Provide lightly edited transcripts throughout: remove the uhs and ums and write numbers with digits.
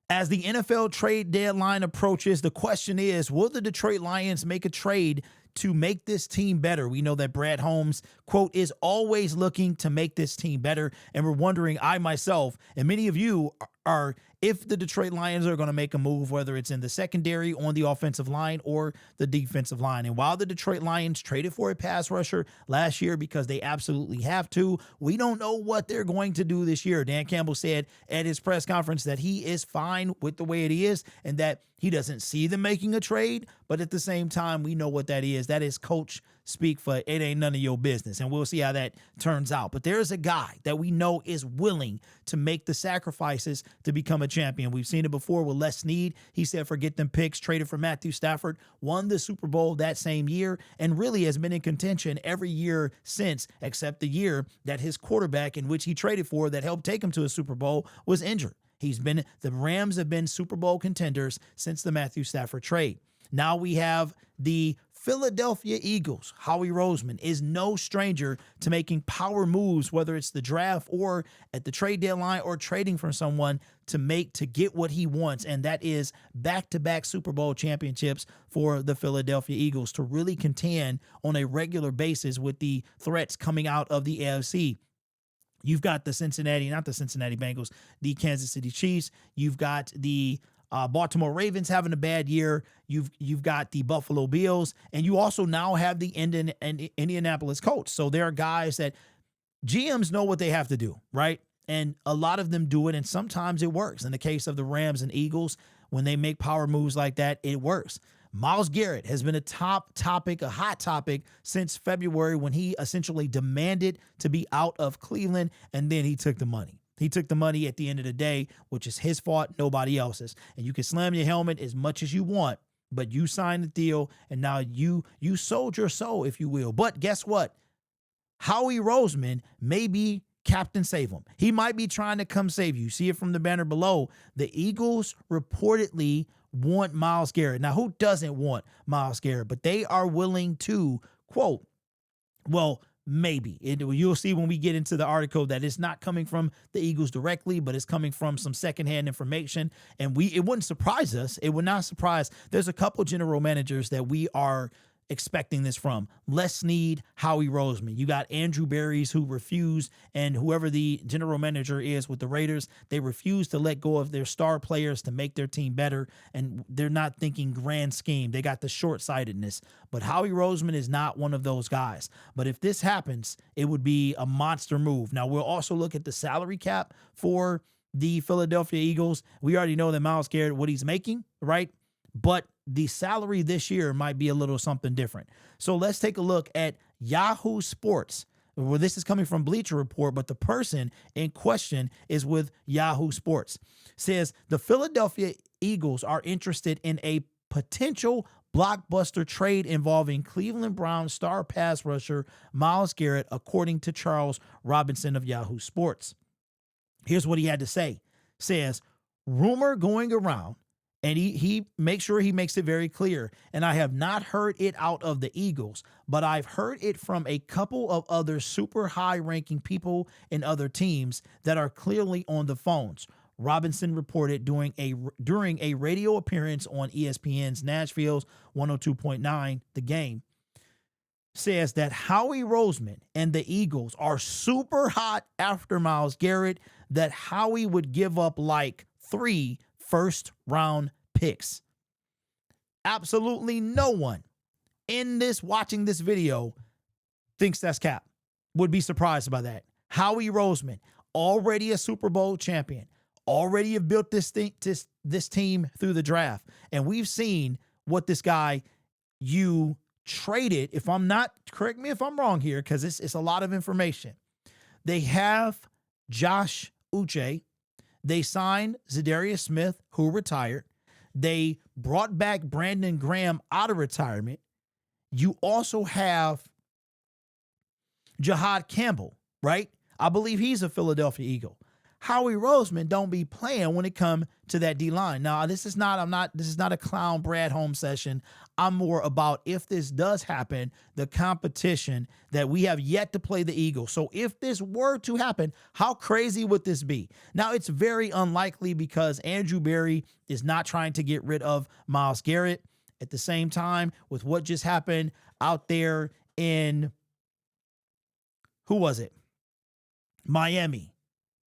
As the NFL trade deadline approaches, the question is, will the Detroit Lions make a trade to make this team better? We know that Brad Holmes, quote, is always looking to make this team better. And we're wondering, I myself, and many of you are, if the Detroit Lions are going to make a move, whether it's in the secondary, on the offensive line, or the defensive line. And while the Detroit Lions traded for a pass rusher last year because they absolutely have to, we don't know what they're going to do this year. Dan Campbell said at his press conference that he is fine with the way it is and that he doesn't see them making a trade. But at the same time, we know what that is. That is coach speak for it ain't none of your business. And we'll see how that turns out. But there's a guy that we know is willing to make the sacrifices to become a champion. We've seen it before with Les Snead. He said, forget them picks, traded for Matthew Stafford, won the Super Bowl that same year, and really has been in contention every year since, except the year that his quarterback in which he traded for that helped take him to a Super Bowl was injured. The Rams have been Super Bowl contenders since the Matthew Stafford trade. Now we have the Philadelphia Eagles. Howie Roseman is no stranger to making power moves, whether it's the draft or at the trade deadline or trading for someone to get what he wants. And that is back-to-back Super Bowl championships for the Philadelphia Eagles to really contend on a regular basis with the threats coming out of the AFC. You've got the not the Cincinnati Bengals, the Kansas City Chiefs. You've got the Baltimore Ravens having a bad year. You've got the Buffalo Bills, and you also now have the Indianapolis Colts. So there are guys that GMs know what they have to do, right? And a lot of them do it, and sometimes it works. In the case of the Rams and Eagles, when they make power moves like that, it works. Myles Garrett has been a hot topic since February when he essentially demanded to be out of Cleveland, and then he took the money. He took the money at the end of the day, which is his fault, nobody else's. And you can slam your helmet as much as you want, but you signed the deal, and now you sold your soul, if you will. But guess what? Howie Roseman may be Captain Save Him. He might be trying to come save you. See it from the banner below. The Eagles reportedly want Myles Garrett. Now, who doesn't want Myles Garrett? But they are willing to, quote, well, maybe. You'll see when we get into the article that it's not coming from the Eagles directly, but it's coming from some secondhand information. And it wouldn't surprise us. It would not surprise. There's a couple general managers that we are expecting this from. Les Snead, Howie Roseman. You got Andrew Berries, who refused, and whoever the general manager is with the Raiders, they refuse to let go of their star players to make their team better, and they're not thinking grand scheme. They got the short-sightedness. But Howie Roseman is not one of those guys. But if this happens, it would be a monster move. Now, we'll also look at the salary cap for the Philadelphia Eagles. We already know that Myles Garrett, what he's making, right? But the salary this year might be a little something different. So let's take a look at Yahoo Sports. Well, this is coming from Bleacher Report, but the person in question is with Yahoo Sports. Says the Philadelphia Eagles are interested in a potential blockbuster trade involving Cleveland Browns star pass rusher Myles Garrett, according to Charles Robinson of Yahoo Sports. Here's what he had to say. Says, rumor going around, and he makes sure he makes it very clear. And I have not heard it out of the Eagles, but I've heard it from a couple of other super high-ranking people in other teams that are clearly on the phones. Robinson reported during a radio appearance on ESPN's Nashville's 102.9 The Game. Says that Howie Roseman and the Eagles are super hot after Myles Garrett, that Howie would give up like 3 first-round picks. Absolutely no one watching this video thinks that's cap. Would be surprised by that. Howie Roseman, already a Super Bowl champion, already have built this team through the draft, and we've seen what this guy you traded. If I'm not, correct me if I'm wrong here, because it's a lot of information. They have Josh Uche. They signed Zadarius Smith, who retired. They brought back Brandon Graham out of retirement. You also have Jahad Campbell, right? I believe he's a Philadelphia Eagle. Howie Roseman don't be playing when it come to that D-line. Now, this is not a clown Brad Holmes session. I'm more about, if this does happen, the competition that we have yet to play the Eagles. So if this were to happen, how crazy would this be? Now, it's very unlikely because Andrew Berry is not trying to get rid of Myles Garrett. At the same time, with what just happened out there in, who was it? Miami.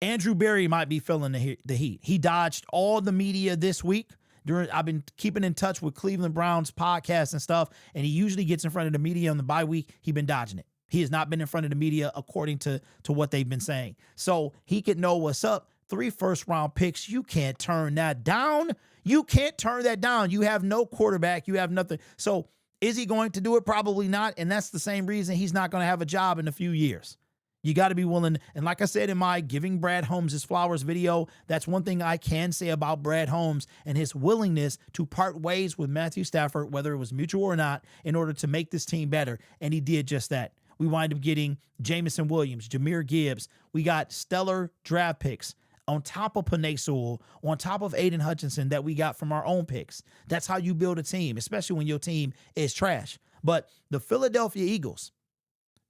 Andrew Berry might be feeling the heat. He dodged all the media this week. I've been keeping in touch with Cleveland Browns podcasts and stuff, and he usually gets in front of the media on the bye week. He's been dodging it. He has not been in front of the media according to what they've been saying. So he could know what's up. 3 first-round picks. You can't turn that down. You can't turn that down. You have no quarterback. You have nothing. So is he going to do it? Probably not. And that's the same reason he's not going to have a job in a few years. You got to be willing. And like I said in my Giving Brad Holmes His Flowers video, that's one thing I can say about Brad Holmes and his willingness to part ways with Matthew Stafford, whether it was mutual or not, in order to make this team better. And he did just that. We wind up getting Jamison Williams, Jahmyr Gibbs. We got stellar draft picks on top of Penei Sewell, on top of Aiden Hutchinson that we got from our own picks. That's how you build a team, especially when your team is trash. But the Philadelphia Eagles,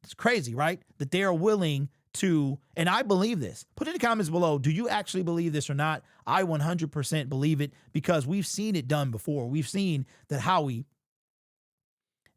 it's crazy, right? That they are willing to, and I believe this. Put in the comments below, do you actually believe this or not? I 100% believe it because we've seen it done before. We've seen that Howie,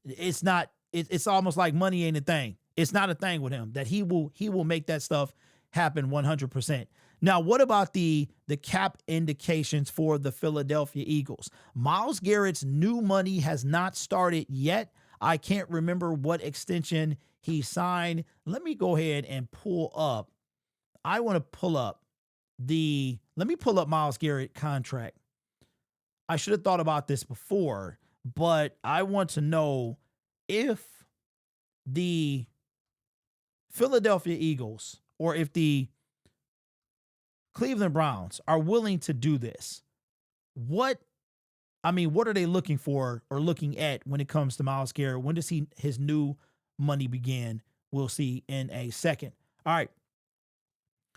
it's almost like money ain't a thing. It's not a thing with him, that he will make that stuff happen 100%. Now, what about the cap indications for the Philadelphia Eagles? Myles Garrett's new money has not started yet. I can't remember what extension he signed. Let me go ahead and pull up. I want to pull up let me pull up Myles Garrett contract. I should have thought about this before, but I want to know if the Philadelphia Eagles or if the Cleveland Browns are willing to do this. What are they looking for or looking at when it comes to Myles Garrett? When does his new money begin? We'll see in a second. All right.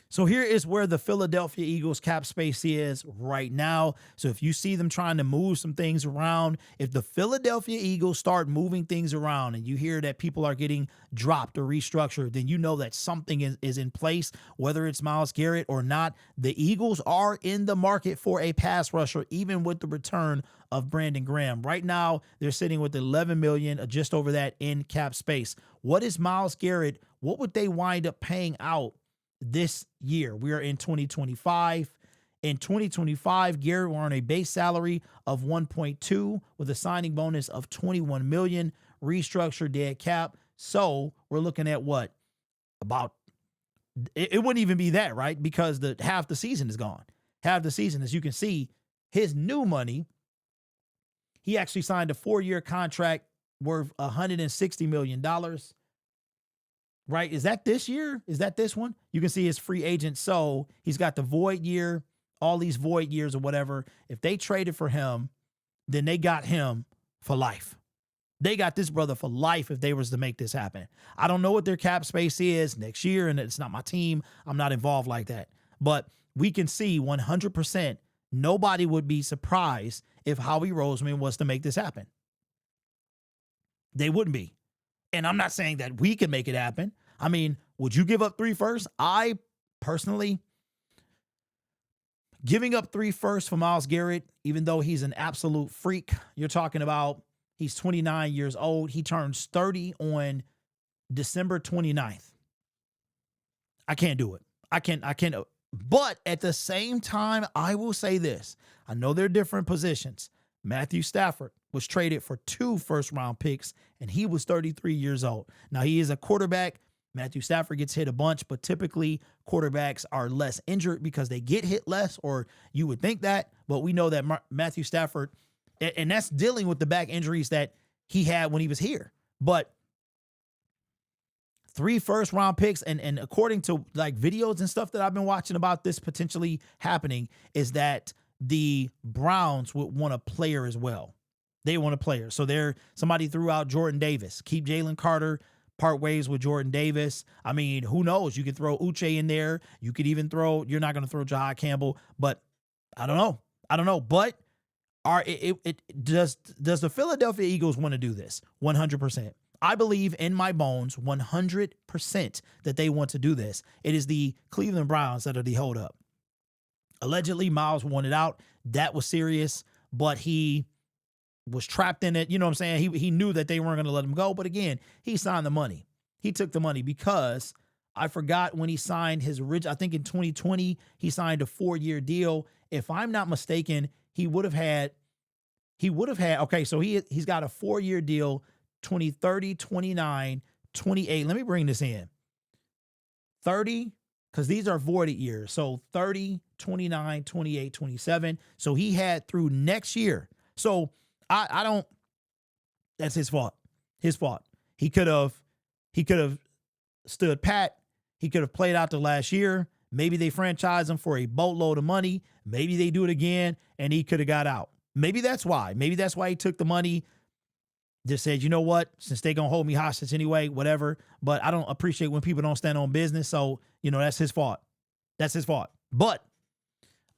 So here is where the Philadelphia Eagles cap space is right now. So if you see them trying to move some things around, if the Philadelphia Eagles start moving things around and you hear that people are getting dropped or restructured, then you know that something is in place, whether it's Myles Garrett or not. The Eagles are in the market for a pass rusher, even with the return of Brandon Graham. Right now, they're sitting with $11 million, just over that in cap space. What is Myles Garrett? What would they wind up paying out this year? We are in 2025. In 2025, Garrett will earn a base salary of 1.2 with a signing bonus of 21 million, restructured dead cap. So we're looking at what? About, it wouldn't even be that, right? Because half the season is gone. Half the season, as you can see, his new money, he actually signed a 4-year contract worth $160 million. Right? Is that this year? Is that this one? You can see his free agent. So he's got the void year, all these void years or whatever. If they traded for him, then they got him for life. They got this brother for life if they was to make this happen. I don't know what their cap space is next year, and it's not my team. I'm not involved like that. But we can see 100% nobody would be surprised if Howie Roseman was to make this happen. They wouldn't be. And I'm not saying that we can make it happen. I mean, would you give up 3 firsts? I personally, giving up 3 firsts for Myles Garrett, even though he's an absolute freak, you're talking about he's 29 years old. He turns 30 on December 29th. I can't do it. I can't. But at the same time, I will say this. I know they're different positions. Matthew Stafford was traded for 2 first-round picks, and he was 33 years old. Now, he is a quarterback. Matthew Stafford gets hit a bunch, but typically quarterbacks are less injured because they get hit less, or you would think that. But we know that Matthew Stafford, and that's dealing with the back injuries that he had when he was here. But 3 first-round picks, and according to like videos and stuff that I've been watching about this potentially happening, is that the Browns would want a player as well. They want a player. So somebody threw out Jordan Davis, keep Jalen Carter, part ways with Jordan Davis. I mean, who knows? You could throw Uche in there. You could even throw, you're not going to throw Jahad Campbell, but I don't know. I don't know. But does the Philadelphia Eagles want to do this? 100%. I believe in my bones 100% that they want to do this. It is the Cleveland Browns that are the holdup. Allegedly, Myles wanted out. That was serious, but he was trapped in it. You know what I'm saying? He knew that they weren't going to let him go. But again, he signed the money. He took the money because I forgot when he signed his original, I think in 2020, he signed a 4-year deal. If I'm not mistaken, he would have had, okay, so he's got a 4-year deal, 2030, 29, 28. Let me bring this in. 30, because these are voided years. So 30, 29, 28, 27. So he had through next year. So I don't, that's his fault. His fault. He could have stood pat. He could have played out the last year. Maybe they franchise him for a boatload of money. Maybe they do it again and he could have got out. Maybe that's why. Maybe that's why he took the money. Just said, you know what, since they going to hold me hostage anyway, whatever. But I don't appreciate when people don't stand on business. So, you know, that's his fault. That's his fault. But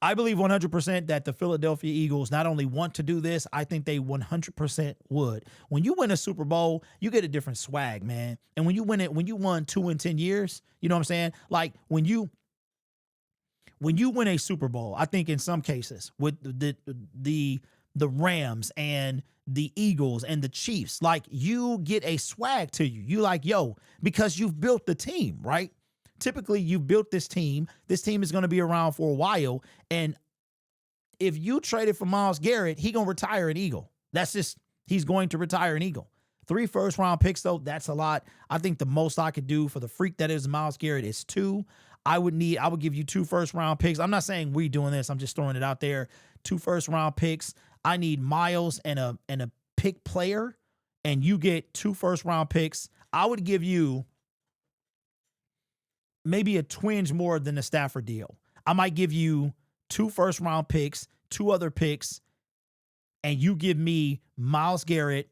I believe 100% that the Philadelphia Eagles not only want to do this, I think they 100% would. When you win a Super Bowl, you get a different swag, man. And when you win it, when you won 2 in 10 years, you know what I'm saying? Like when you win a Super Bowl, I think in some cases with the Rams and the Eagles and the Chiefs, like you get a swag to you. You like, yo, because you've built the team, right? Typically you've built this team. This team is going to be around for a while. And if you traded for Myles Garrett, he going to retire an Eagle. That's just, he's going to retire an Eagle. 3 first-round picks, though, that's a lot. I think the most I could do for the freak that is Myles Garrett is 2. I would give you 2 first-round picks. I'm not saying we doing this. I'm just throwing it out there. 2 first-round picks. I need Myles and a pick player, and you get 2 first-round picks. I would give you maybe a twinge more than the Stafford deal. I might give you 2 first-round picks, 2 other picks, and you give me Myles Garrett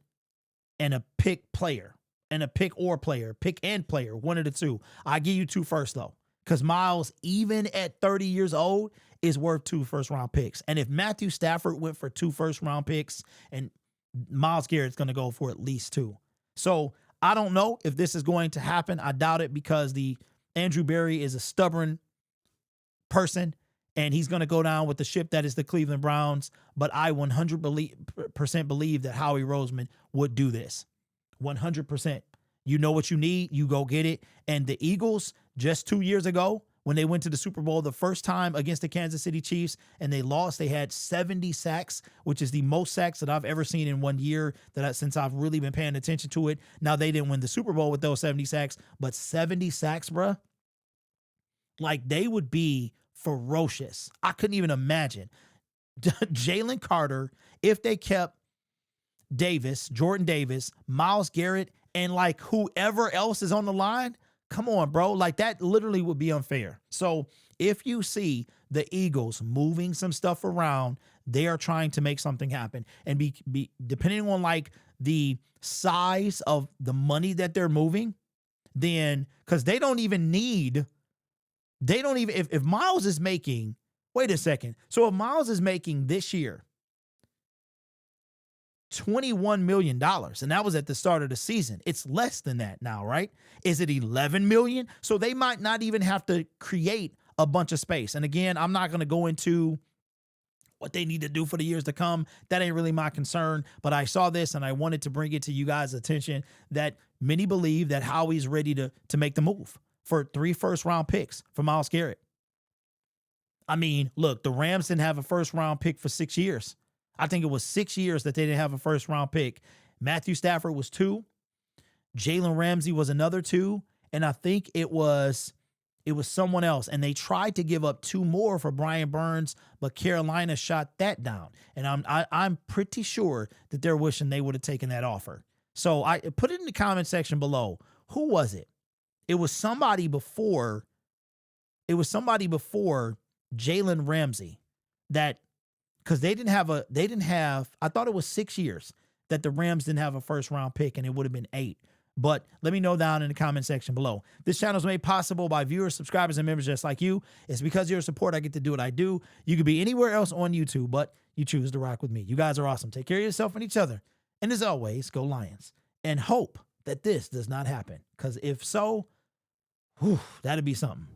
and a pick player, and a pick or player, pick and player, one of the 2. I give you 2 first, though, because Myles, even at 30 years old, is worth 2 first-round picks. And if Matthew Stafford went for 2 first-round picks, and Myles Garrett's going to go for at least 2. So I don't know if this is going to happen. I doubt it because Andrew Berry is a stubborn person, and he's going to go down with the ship that is the Cleveland Browns. But I 100% believe that Howie Roseman would do this. 100%. You know what you need, you go get it. And the Eagles, just 2 years ago, when they went to the Super Bowl the first time against the Kansas City Chiefs and they lost, they had 70 sacks, which is the most sacks that I've ever seen in 1 year since I've really been paying attention to it. Now, they didn't win the Super Bowl with those 70 sacks, but 70 sacks, bruh, like they would be ferocious. I couldn't even imagine. Jalen Carter, if they kept Jordan Davis, Myles Garrett, and like whoever else is on the line, come on, bro. Like that literally would be unfair. So if you see the Eagles moving some stuff around, they are trying to make something happen. And be depending on like the size of the money that they're moving, then because they don't even, if Myles is making, wait a second. So if Myles is making this year $21 million, and that was at the start of the season, it's less than that now, right? Is it 11 million? So they might not even have to create a bunch of space. And again, I'm not going to go into what they need to do for the years to come. That ain't really my concern, but I saw this and I wanted to bring it to you guys' attention that many believe that Howie's ready to make the move for 3 first-round picks for Myles Garrett. I mean, look, the Rams didn't have a first-round pick for 6 years. I think it was 6 years that they didn't have a first-round pick. Matthew Stafford was 2. Jalen Ramsey was another 2. And I think it was someone else. And they tried to give up 2 more for Brian Burns, but Carolina shot that down. And I'm pretty sure that they're wishing they would have taken that offer. So I put it in the comment section below. Who was it? It was somebody before Jalen Ramsey that, because they didn't have, I thought it was 6 years that the Rams didn't have a first round pick, and it would have been 8. But let me know down in the comment section below. This channel is made possible by viewers, subscribers, and members just like you. It's because of your support I get to do what I do. You could be anywhere else on YouTube, but you choose to rock with me. You guys are awesome. Take care of yourself and each other. And as always, go Lions. And hope that this does not happen. Because if so, that'd be something.